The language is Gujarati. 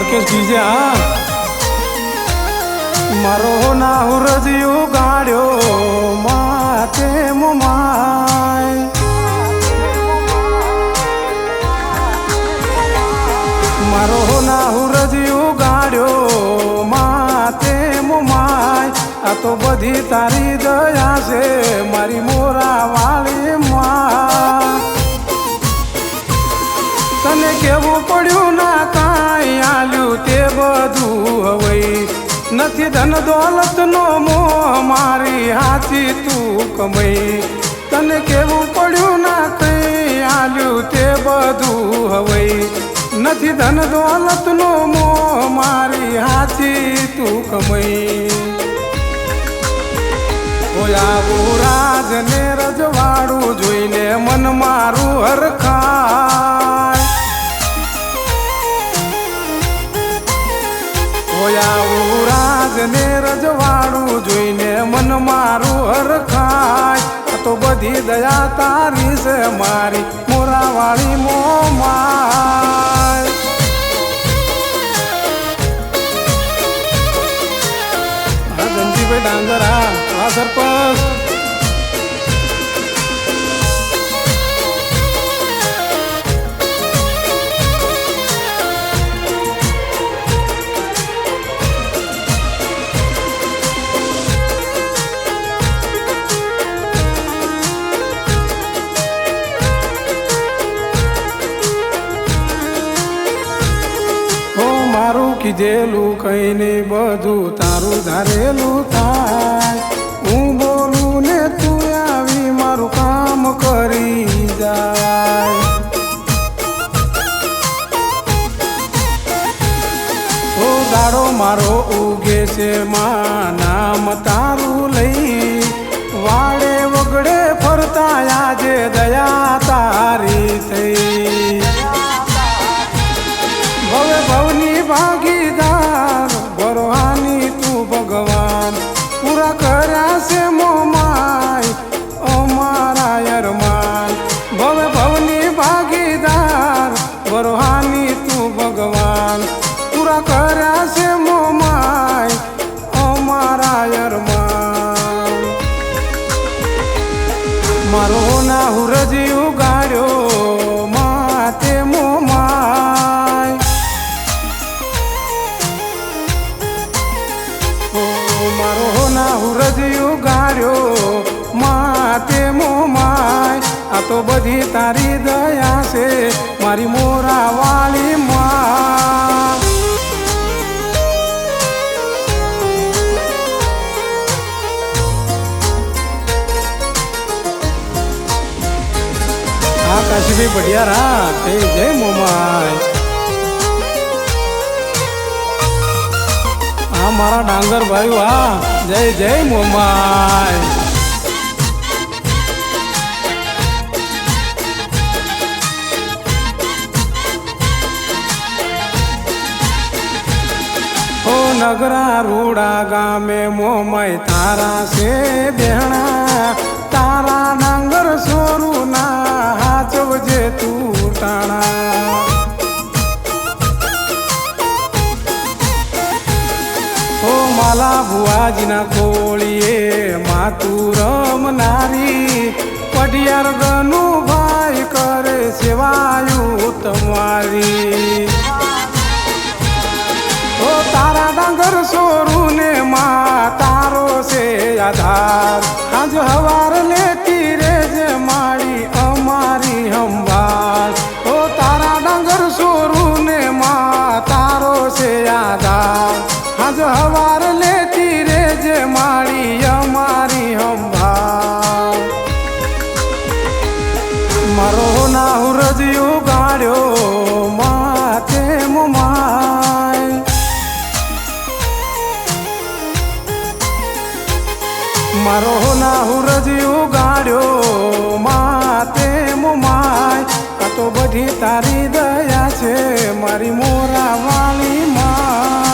મુકેશ ડીજે હા મારો નાહુરજ ઉગાડ્યો માતે મુમાય મારો નાહુરજ ઉગાડ્યો માતે મુમાય આ તો બધી તારી દયા છે મારી મોરા વાળી માં તને કેવું પડ્યું ના કાંઈ આલ્યું તે બધું હવે નથી ધન દોલત નો મોહ મારી હાથી તું કમાઈ તને કેવું પડ્યું ના કઈ આલ્યું તે બધું હવે નથી ધન દોલત નો મોહ મારી હાથી તું કમાઈ આવું રાજ ને રજવાડું જોઈને મન મારું હરખાય આવું રાજ ને રજવાડું જોઈને મન મારું હરખાય તો બધી દયા તારી છે મારી મોરાવાળી મોમાય ધનજીભાઈ ડાંગરા સરપંચ મારું કીધેલું કઈ ને બધું તારું ધારેલું થાય હું બોલું ને તું આવી મારું કામ કરી જાય ઓ દાડો મારો ઉગે છે માં નામ તારું લઈ વાડે વગડે ફરતા આજે દયા તારી થઈ ભવે ભવની ભાગીદાર ભરવાની તું ભગવાન પૂરા કર્યા છે મોમાય અમારા અરમાન ભવે ભવની ભાગીદાર ભરવાની તું ભગવાન પૂરા કર્યા છે મોમાય અમારા અરમાન મારો નાહુરજ ઉગાડ્યો માતે મોમાય મારો નાહુરજ ઉગાડ્યો માતે મોમાય આ તો બધી તારી દયા છે મારી મોરા વાળી માં હા કાશીભાઈ પડિયારા જય મોમાય હા મારા ડાંગર ભાઈ હા જય જય મોમાય ઓ નગરા રૂડા ગામે મોમાય તારા છે બેહણા તારા ડાંગર સોરું ના હાચવજે તું ટાણા માલા ભુવાજીના કોળીએ માતું રમનારી પઢિયાર ગનું ભાઈ કરે સેવાયું તમારી ઓ તારા ડાંગર સોરું ને માં તારો છે આધાર આજ હવાર લેતી રે જે માડી અમારી હંભાળ ઓ તારા ડાંગર સોરું ને માં તારો છે આધાર આજ હવાર લેતી રે જે માડી અમારી હંભાળ મારો નાહુરજ ઉગાડ્યો માતે મુમાય મારો નાહુરજ ઉગાડ્યો માતે મુમાય આ તો બધી તારી દયા છે મારી મોરા વાળી માં